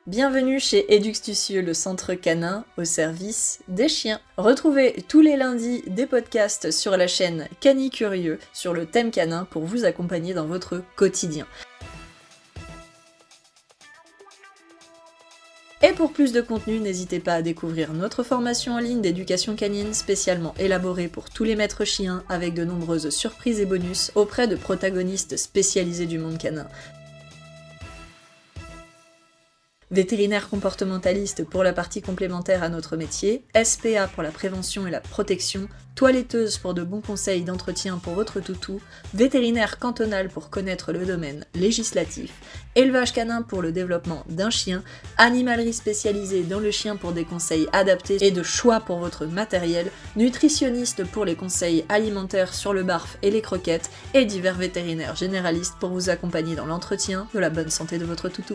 Bienvenue chez Eduxtucieux, le centre canin au service des chiens. Retrouvez tous les lundis des podcasts sur la chaîne Canicurieux sur le thème canin pour vous accompagner dans votre quotidien. Et pour plus de contenu, n'hésitez pas à découvrir notre formation en ligne d'éducation canine spécialement élaborée pour tous les maîtres chiens avec de nombreuses surprises et bonus auprès de protagonistes spécialisés du monde canin. Vétérinaire comportementaliste pour la partie complémentaire à notre métier, SPA pour la prévention et la protection, toiletteuse pour de bons conseils d'entretien pour votre toutou, vétérinaire cantonal pour connaître le domaine législatif, élevage canin pour le développement d'un chien, animalerie spécialisée dans le chien pour des conseils adaptés et de choix pour votre matériel, nutritionniste pour les conseils alimentaires sur le barf et les croquettes, et divers vétérinaires généralistes pour vous accompagner dans l'entretien de la bonne santé de votre toutou.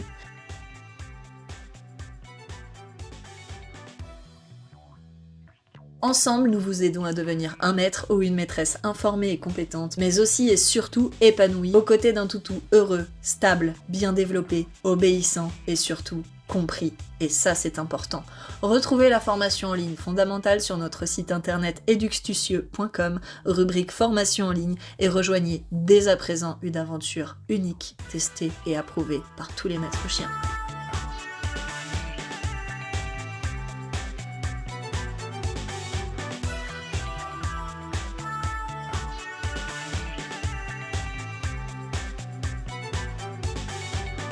Ensemble, nous vous aidons à devenir un maître ou une maîtresse informée et compétente, mais aussi et surtout épanouie, aux côtés d'un toutou heureux, stable, bien développé, obéissant et surtout compris. Et ça, c'est important. Retrouvez la formation en ligne fondamentale sur notre site internet eduxtucieux.com, rubrique formation en ligne, et rejoignez dès à présent une aventure unique, testée et approuvée par tous les maîtres chiens.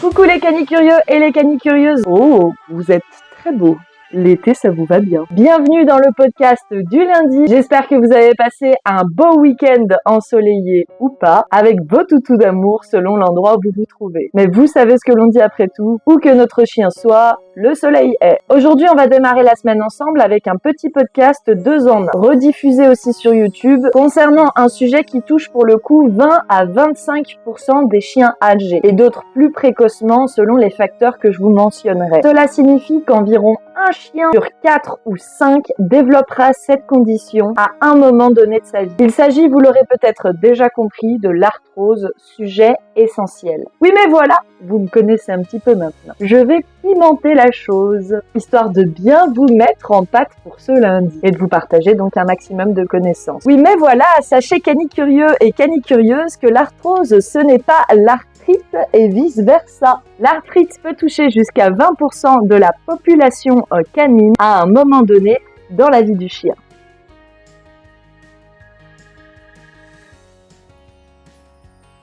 Coucou les canicurieux et les canicurieuses. Oh, vous êtes très beaux. L'été, ça vous va bien. Bienvenue dans le podcast du lundi. J'espère que vous avez passé un beau week-end ensoleillé ou pas, avec vos toutous d'amour selon l'endroit où vous vous trouvez. Mais vous savez ce que l'on dit après tout, où que notre chien soit, le soleil est. Aujourd'hui, on va démarrer la semaine ensemble avec un petit podcast 2 en 1, rediffusé aussi sur YouTube, concernant un sujet qui touche pour le coup 20 à 25% des chiens âgés, et d'autres plus précocement selon les facteurs que je vous mentionnerai. Cela signifie qu'environ un chien sur 4 ou 5 développera cette condition à un moment donné de sa vie. Il s'agit, vous l'aurez peut-être déjà compris, de l'arthrose, sujet essentiel. Oui, mais voilà, vous me connaissez un petit peu maintenant. Je vais pimenter la chose, histoire de bien vous mettre en pâte pour ce lundi, et de vous partager donc un maximum de connaissances. Oui, mais voilà, sachez canicurieux et canicurieuses que l'arthrose, ce n'est pas l'arthrite et vice-versa. L'arthrite peut toucher jusqu'à 20% de la population canine à un moment donné dans la vie du chien.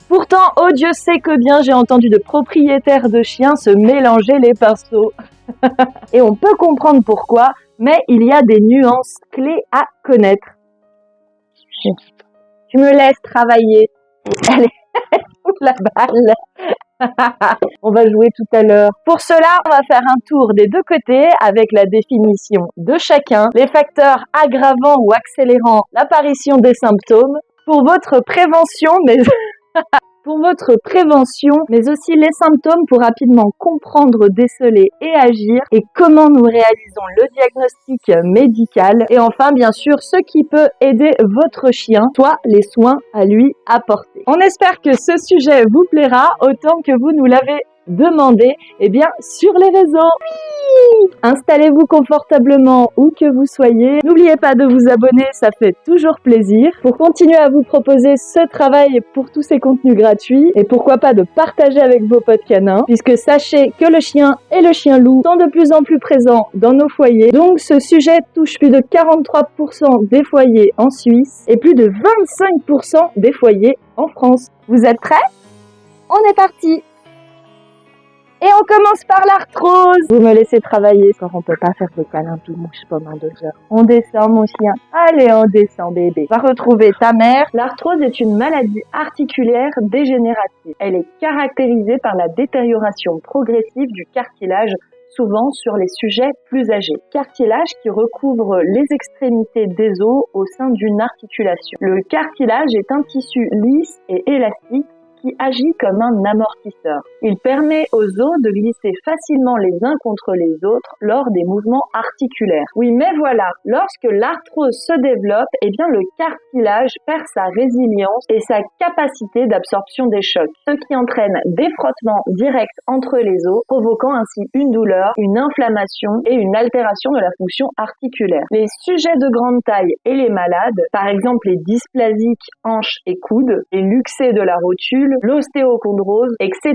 Pourtant, oh Dieu sait que bien j'ai entendu de propriétaires de chiens se mélanger les pinceaux. Et on peut comprendre pourquoi, mais il y a des nuances clés à connaître. Tu me laisses travailler. Allez, la balle. On va jouer tout à l'heure. Pour cela, on va faire un tour des deux côtés avec la définition de chacun, les facteurs aggravant ou accélérant l'apparition des symptômes, pour votre prévention, mais aussi les symptômes pour rapidement comprendre, déceler et agir, et comment nous réalisons le diagnostic médical, et enfin bien sûr ce qui peut aider votre chien, soit les soins à lui apporter. On espère que ce sujet vous plaira autant que vous nous l'avez demandé, sur les réseaux. Oui, installez-vous confortablement où que vous soyez. N'oubliez pas de vous abonner, ça fait toujours plaisir. Pour continuer à vous proposer ce travail pour tous ces contenus gratuits, et pourquoi pas de partager avec vos potes canins, puisque sachez que le chien et le chien loup sont de plus en plus présents dans nos foyers. Donc ce sujet touche plus de 43% des foyers en Suisse et plus de 25% des foyers en France. Vous êtes prêts? On est parti! Et on commence par l'arthrose. Vous me laissez travailler, car on peut pas faire de câlin tout mouche pendant 2 heures. On descend, mon chien. Allez, on descend, bébé. Va retrouver ta mère. L'arthrose est une maladie articulaire dégénérative. Elle est caractérisée par la détérioration progressive du cartilage, souvent sur les sujets plus âgés. Cartilage qui recouvre les extrémités des os au sein d'une articulation. Le cartilage est un tissu lisse et élastique qui agit comme un amortisseur. Il permet aux os de glisser facilement les uns contre les autres lors des mouvements articulaires. Oui, mais voilà, lorsque l'arthrose se développe, eh bien le cartilage perd sa résilience et sa capacité d'absorption des chocs, ce qui entraîne des frottements directs entre les os, provoquant ainsi une douleur, une inflammation et une altération de la fonction articulaire. Les sujets de grande taille et les malades, par exemple les dysplasiques hanches et coudes, les luxés de la rotule, l'ostéochondrose, etc.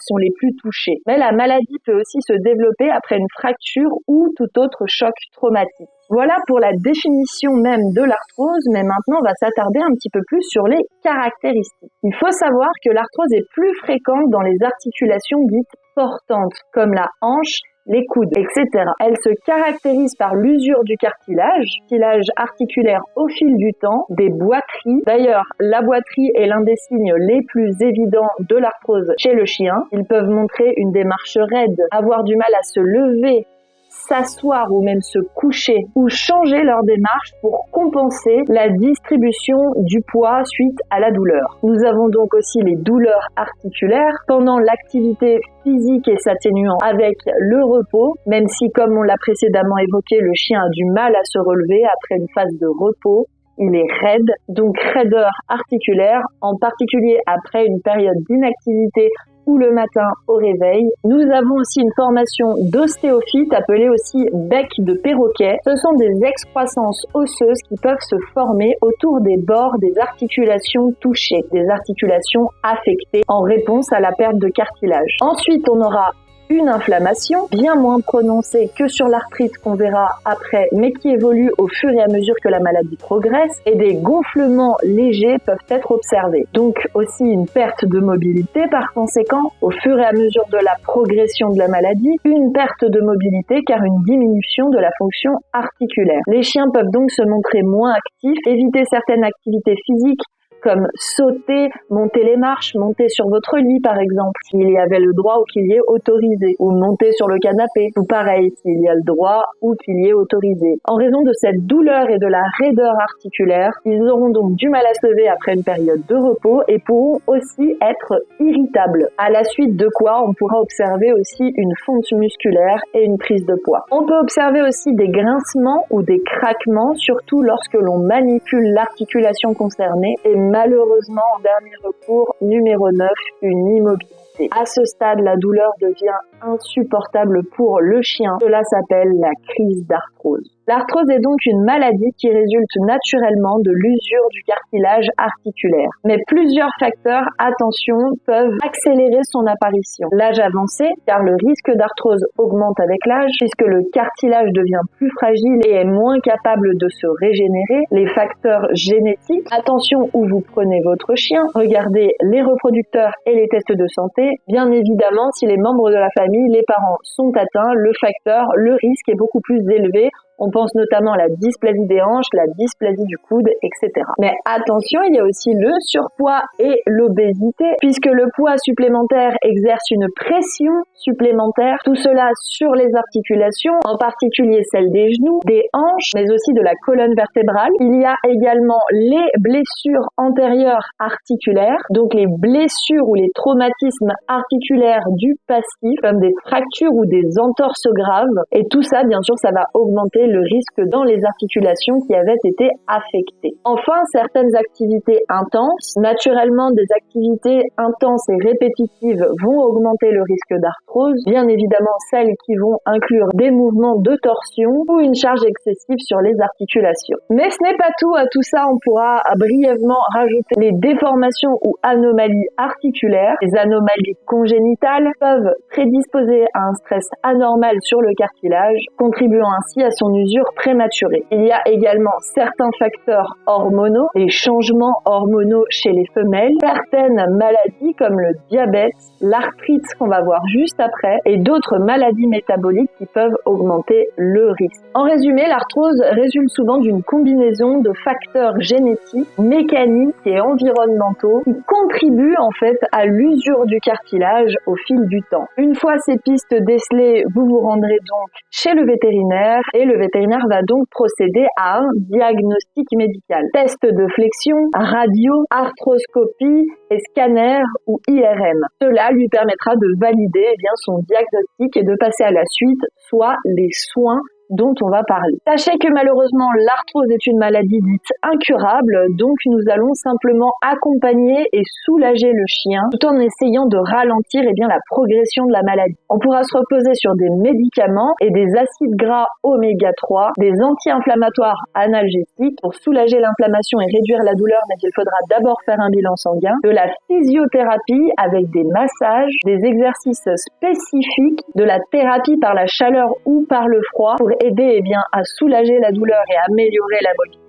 sont les plus touchés. Mais la maladie peut aussi se développer après une fracture ou tout autre choc traumatique. Voilà pour la définition même de l'arthrose, mais maintenant on va s'attarder un petit peu plus sur les caractéristiques. Il faut savoir que l'arthrose est plus fréquente dans les articulations dites portantes, comme la hanche, les coudes, etc. Elle se caractérise par l'usure du cartilage articulaire au fil du temps, des boiteries. D'ailleurs, la boiterie est l'un des signes les plus évidents de l'arthrose chez le chien. Ils peuvent montrer une démarche raide, avoir du mal à se lever, s'asseoir ou même se coucher ou changer leur démarche pour compenser la distribution du poids suite à la douleur. Nous avons donc aussi les douleurs articulaires pendant l'activité physique et s'atténuant avec le repos, même si, comme on l'a précédemment évoqué, le chien a du mal à se relever après une phase de repos. Il est raide, donc raideur articulaire, en particulier après une période d'inactivité ou le matin au réveil. Nous avons aussi une formation d'ostéophytes, appelée aussi bec de perroquet. Ce sont des excroissances osseuses qui peuvent se former autour des bords des articulations touchées, des articulations affectées en réponse à la perte de cartilage. Ensuite, on aura une inflammation bien moins prononcée que sur l'arthrite qu'on verra après, mais qui évolue au fur et à mesure que la maladie progresse, et des gonflements légers peuvent être observés. Donc aussi une perte de mobilité par conséquent, au fur et à mesure de la progression de la maladie, une perte de mobilité car une diminution de la fonction articulaire. Les chiens peuvent donc se montrer moins actifs, éviter certaines activités physiques comme sauter, monter les marches, monter sur votre lit par exemple, s'il y avait le droit ou qu'il y ait autorisé, ou monter sur le canapé, ou pareil, s'il y a le droit ou qu'il y ait autorisé. En raison de cette douleur et de la raideur articulaire, ils auront donc du mal à se lever après une période de repos et pourront aussi être irritables, à la suite de quoi on pourra observer aussi une fonte musculaire et une prise de poids. On peut observer aussi des grincements ou des craquements, surtout lorsque l'on manipule l'articulation concernée, et malheureusement, en dernier recours, numéro 9, une immobilité. À ce stade, la douleur devient insupportable pour le chien. Cela s'appelle la crise d'arthrose. L'arthrose est donc une maladie qui résulte naturellement de l'usure du cartilage articulaire. Mais plusieurs facteurs, attention, peuvent accélérer son apparition. L'âge avancé, car le risque d'arthrose augmente avec l'âge, puisque le cartilage devient plus fragile et est moins capable de se régénérer. Les facteurs génétiques, attention où vous prenez votre chien, regardez les reproducteurs et les tests de santé. Bien évidemment, si les membres de la famille, les parents sont atteints, le risque est beaucoup plus élevé. On pense notamment à la dysplasie des hanches, la dysplasie du coude, etc. Mais attention, il y a aussi le surpoids et l'obésité, puisque le poids supplémentaire exerce une pression supplémentaire, tout cela sur les articulations, en particulier celles des genoux, des hanches, mais aussi de la colonne vertébrale. Il y a également les blessures antérieures articulaires, donc les blessures ou les traumatismes articulaires du passif, comme des fractures ou des entorses graves, et tout ça, bien sûr, ça va augmenter le risque dans les articulations qui avaient été affectées. Enfin, certaines activités intenses, naturellement des activités intenses et répétitives vont augmenter le risque d'arthrose, bien évidemment celles qui vont inclure des mouvements de torsion ou une charge excessive sur les articulations. Mais ce n'est pas tout, à tout ça on pourra brièvement rajouter les déformations ou anomalies articulaires. Les anomalies congénitales peuvent prédisposer à un stress anormal sur le cartilage, contribuant ainsi à son usure prématurée. Il y a également certains facteurs hormonaux, les changements hormonaux chez les femelles, certaines maladies comme le diabète, l'arthrite qu'on va voir juste après, et d'autres maladies métaboliques qui peuvent augmenter le risque. En résumé, l'arthrose résulte souvent d'une combinaison de facteurs génétiques, mécaniques et environnementaux qui contribuent en fait à l'usure du cartilage au fil du temps. Une fois ces pistes décelées, vous vous rendrez donc chez le vétérinaire et le vétérinaire vétérinaire va donc procéder à un diagnostic médical. Test de flexion, radio, arthroscopie et scanner ou IRM. Cela lui permettra de valider son diagnostic et de passer à la suite, soit les soins dont on va parler. Sachez que malheureusement, l'arthrose est une maladie dite incurable, donc nous allons simplement accompagner et soulager le chien tout en essayant de ralentir la progression de la maladie. On pourra se reposer sur des médicaments et des acides gras oméga 3, des anti-inflammatoires analgésiques pour soulager l'inflammation et réduire la douleur, mais il faudra d'abord faire un bilan sanguin, de la physiothérapie avec des massages, des exercices spécifiques, de la thérapie par la chaleur ou par le froid pour aider à soulager la douleur et améliorer la mobilité,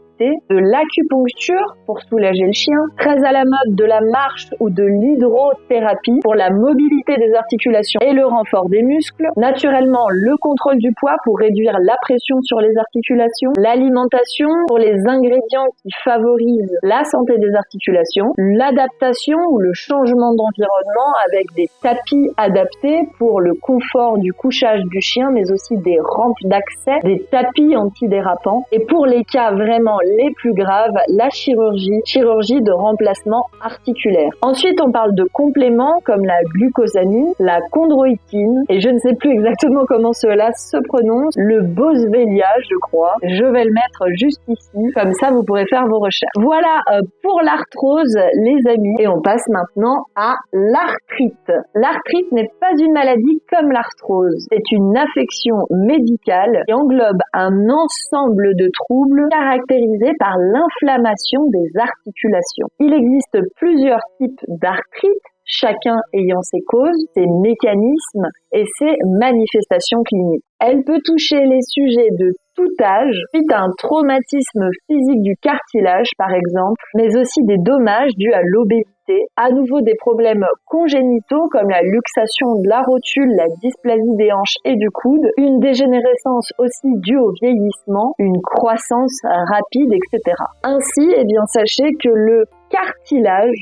de l'acupuncture pour soulager le chien, très à la mode de la marche ou de l'hydrothérapie pour la mobilité des articulations et le renfort des muscles, naturellement le contrôle du poids pour réduire la pression sur les articulations, l'alimentation pour les ingrédients qui favorisent la santé des articulations, l'adaptation ou le changement d'environnement avec des tapis adaptés pour le confort du couchage du chien, mais aussi des rampes d'accès, des tapis antidérapants, et pour les cas vraiment les plus graves, la chirurgie de remplacement articulaire. Ensuite, on parle de compléments comme la glucosamine, la chondroïtine, et je ne sais plus exactement comment cela se prononce, le boswellia, je crois. Je vais le mettre juste ici, comme ça vous pourrez faire vos recherches. Voilà pour l'arthrose, les amis, et on passe maintenant à l'arthrite. L'arthrite n'est pas une maladie comme l'arthrose, c'est une affection médicale qui englobe un ensemble de troubles caractérisés par l'inflammation des articulations. Il existe plusieurs types d'arthrite, chacun ayant ses causes, ses mécanismes et ses manifestations cliniques. Elle peut toucher les sujets de tout âge, suite à un traumatisme physique du cartilage par exemple, mais aussi des dommages dus à l'obésité, à nouveau des problèmes congénitaux comme la luxation de la rotule, la dysplasie des hanches et du coude, une dégénérescence aussi due au vieillissement, une croissance rapide, etc. Ainsi, sachez que le cartilage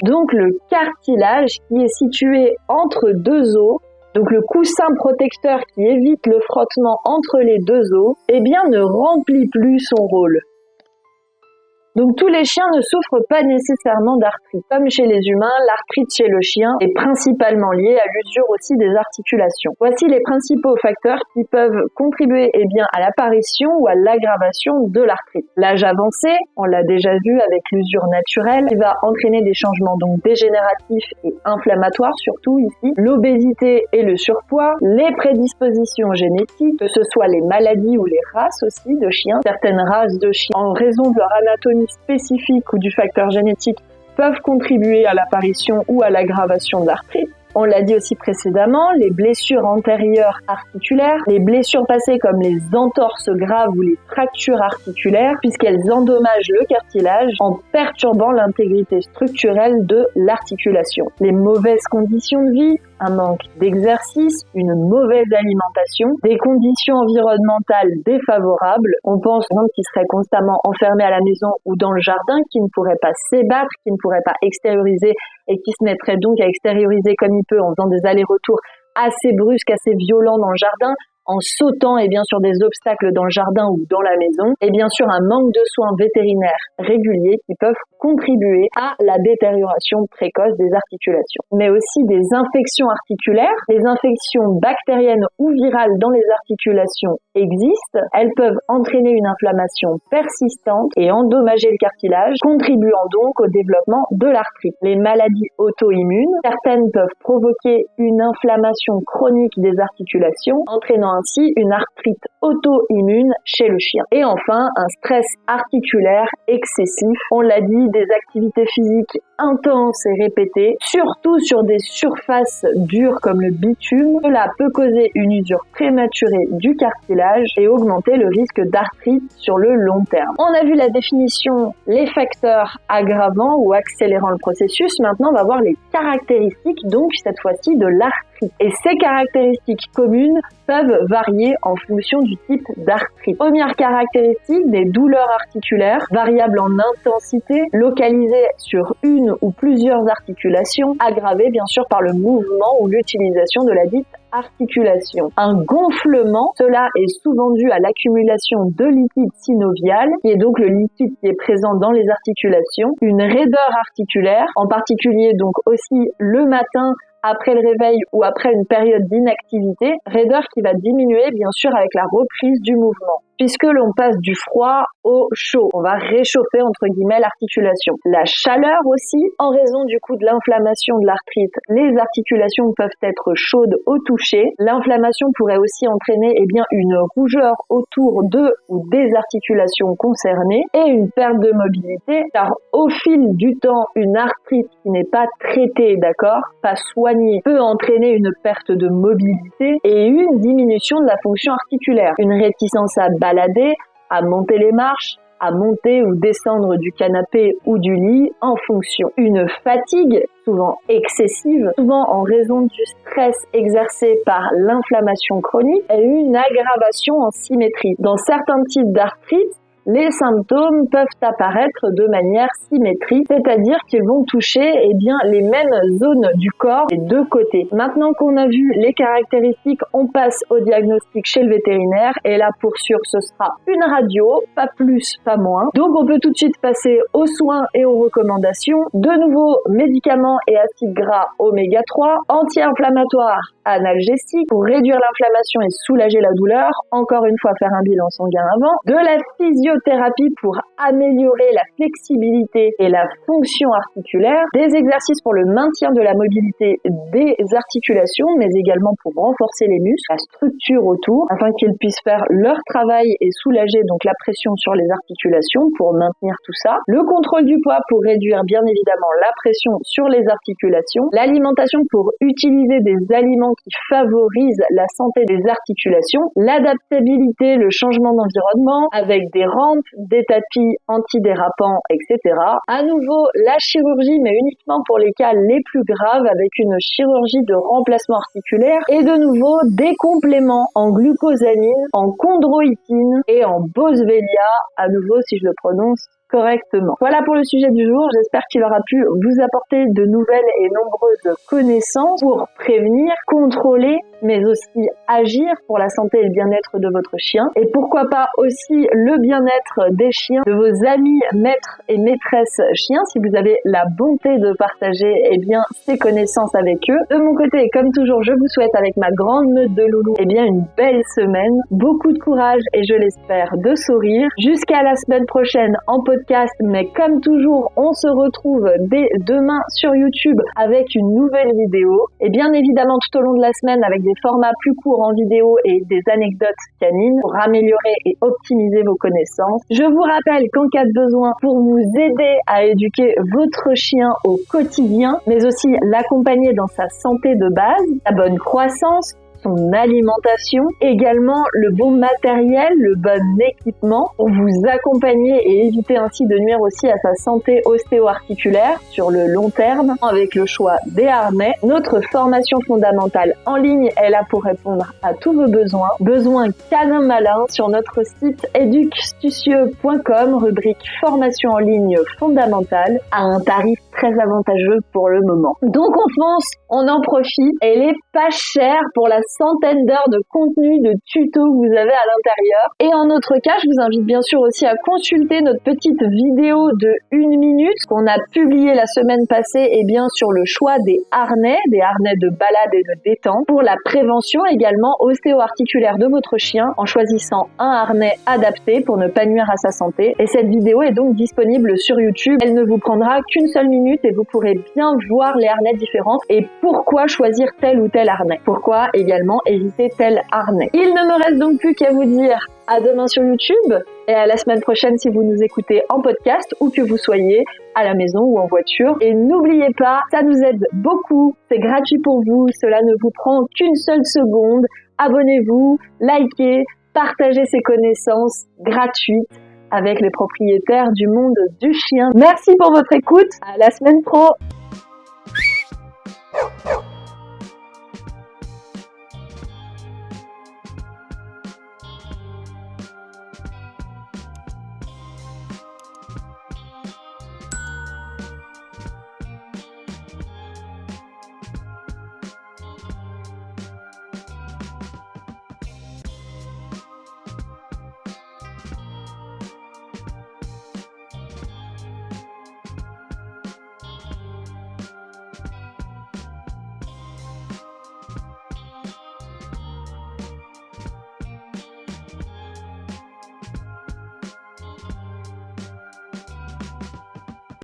qui est situé entre deux os, donc le coussin protecteur qui évite le frottement entre les deux os, ne remplit plus son rôle. Donc tous les chiens ne souffrent pas nécessairement d'arthrite. Comme chez les humains, l'arthrite chez le chien est principalement liée à l'usure aussi des articulations. Voici les principaux facteurs qui peuvent contribuer à l'apparition ou à l'aggravation de l'arthrite. L'âge avancé, on l'a déjà vu avec l'usure naturelle, qui va entraîner des changements donc dégénératifs et inflammatoires surtout ici, l'obésité et le surpoids, les prédispositions génétiques, que ce soit les maladies ou les races aussi de chiens. Certaines races de chiens, en raison de leur anatomie spécifiques ou du facteur génétique, peuvent contribuer à l'apparition ou à l'aggravation de l'arthrite. On l'a dit aussi précédemment, les blessures antérieures articulaires, les blessures passées comme les entorses graves ou les fractures articulaires, puisqu'elles endommagent le cartilage en perturbant l'intégrité structurelle de l'articulation. Les mauvaises conditions de vie, un manque d'exercice, une mauvaise alimentation, des conditions environnementales défavorables. On pense aux gens qui seraient constamment enfermés à la maison ou dans le jardin, qui ne pourraient pas s'ébattre, qui ne pourraient pas extérioriser et qui se mettraient donc à extérioriser comme il peut en faisant des allers-retours assez brusques, assez violents dans le jardin, en sautant sur des obstacles dans le jardin ou dans la maison, et bien sûr un manque de soins vétérinaires réguliers qui peuvent contribuer à la détérioration précoce des articulations. Mais aussi des infections articulaires, les infections bactériennes ou virales dans les articulations existent, elles peuvent entraîner une inflammation persistante et endommager le cartilage, contribuant donc au développement de l'arthrite. Les maladies auto-immunes, certaines peuvent provoquer une inflammation chronique des articulations, entraînant ainsi une arthrite auto-immune chez le chien. Et enfin, un stress articulaire excessif. On l'a dit, des activités physiques intenses et répétées, surtout sur des surfaces dures comme le bitume. Cela peut causer une usure prématurée du cartilage et augmenter le risque d'arthrite sur le long terme. On a vu la définition, les facteurs aggravants ou accélérant le processus. Maintenant, on va voir les caractéristiques, donc cette fois-ci, de l'arthrite. l'arthrite. Et ces caractéristiques communes peuvent varier en fonction du type d'arthrite. Première caractéristique, des douleurs articulaires, variables en intensité, localisées sur une ou plusieurs articulations, aggravées bien sûr par le mouvement ou l'utilisation de la dite articulation. Un gonflement, cela est souvent dû à l'accumulation de liquide synovial, qui est donc le liquide qui est présent dans les articulations. Une raideur articulaire, en particulier donc aussi le matin, après le réveil ou après une période d'inactivité, raideur qui va diminuer bien sûr avec la reprise du mouvement. Puisque l'on passe du froid au chaud, on va réchauffer entre guillemets l'articulation. La chaleur aussi, en raison du coup de l'inflammation de l'arthrite, les articulations peuvent être chaudes au toucher. L'inflammation pourrait aussi entraîner une rougeur autour de ou des articulations concernées et une perte de mobilité, car au fil du temps, une arthrite qui n'est pas traitée, pas soignée, peut entraîner une perte de mobilité et une diminution de la fonction articulaire, une réticence à balader, à monter les marches, à monter ou descendre du canapé ou du lit en fonction. Une fatigue, souvent excessive, souvent en raison du stress exercé par l'inflammation chronique, et une aggravation en symétrie. Dans certains types d'arthrite, les symptômes peuvent apparaître de manière symétrique, c'est-à-dire qu'ils vont toucher les mêmes zones du corps des deux côtés. Maintenant qu'on a vu les caractéristiques, on passe au diagnostic chez le vétérinaire et là pour sûr ce sera une radio, pas plus, pas moins. Donc on peut tout de suite passer aux soins et aux recommandations. De nouveaux médicaments et acides gras oméga 3, anti-inflammatoires, analgésiques pour réduire l'inflammation et soulager la douleur. Encore une fois, faire un bilan sanguin avant. De la physiothérapie pour améliorer la flexibilité et la fonction articulaire. Des exercices pour le maintien de la mobilité des articulations, mais également pour renforcer les muscles, la structure autour, afin qu'ils puissent faire leur travail et soulager donc la pression sur les articulations pour maintenir tout ça. Le contrôle du poids pour réduire bien évidemment la pression sur les articulations. L'alimentation pour utiliser des aliments qui favorisent la santé des articulations. L'adaptabilité, le changement d'environnement avec des rampes, des tapis antidérapants, etc. À nouveau, la chirurgie, mais uniquement pour les cas les plus graves avec une chirurgie de remplacement articulaire. Et de nouveau, des compléments en glucosamine, en chondroïtine et en boswellia, à nouveau si je le prononce correctement. Voilà pour le sujet du jour. J'espère qu'il aura pu vous apporter de nouvelles et nombreuses connaissances pour prévenir, contrôler, mais aussi agir pour la santé et le bien-être de votre chien. Et pourquoi pas aussi le bien-être des chiens, de vos amis maîtres et maîtresses chiens, si vous avez la bonté de partager ces connaissances avec eux. De mon côté, comme toujours, je vous souhaite avec ma grande meute de loulous une belle semaine, beaucoup de courage et je l'espère de sourire. Jusqu'à la semaine prochaine en podcast, mais comme toujours, on se retrouve dès demain sur YouTube avec une nouvelle vidéo. Et bien évidemment, tout au long de la semaine, avec des formats plus courts en vidéo et des anecdotes canines pour améliorer et optimiser vos connaissances. Je vous rappelle qu'en cas de besoin, pour vous aider à éduquer votre chien au quotidien, mais aussi l'accompagner dans sa santé de base, sa bonne croissance, son alimentation, également le bon matériel, le bon équipement pour vous accompagner et éviter ainsi de nuire aussi à sa santé ostéo-articulaire sur le long terme avec le choix des harnais. Notre formation fondamentale en ligne est là pour répondre à tous vos besoins. Besoins canin malin sur notre site educstucieux.com, rubrique formation en ligne fondamentale à un tarif très avantageux pour le moment. Donc on fonce, on en profite. Elle est pas chère pour la centaine d'heures de contenu, de tutos que vous avez à l'intérieur. Et en notre cas, je vous invite bien sûr aussi à consulter notre petite vidéo de 1 minute qu'on a publiée la semaine passée sur le choix des harnais de balade et de détente pour la prévention également ostéo-articulaire de votre chien en choisissant un harnais adapté pour ne pas nuire à sa santé. Et cette vidéo est donc disponible sur YouTube. Elle ne vous prendra qu'une seule minute et vous pourrez bien voir les harnais différents et pourquoi choisir tel ou tel harnais. Pourquoi également éviter tel harnais. Il ne me reste donc plus qu'à vous dire à demain sur YouTube et à la semaine prochaine si vous nous écoutez en podcast ou que vous soyez à la maison ou en voiture. Et n'oubliez pas, ça nous aide beaucoup, c'est gratuit pour vous, cela ne vous prend qu'une seule seconde. Abonnez-vous, likez, partagez ces connaissances gratuites avec les propriétaires du monde du chien. Merci pour votre écoute, à la semaine pro.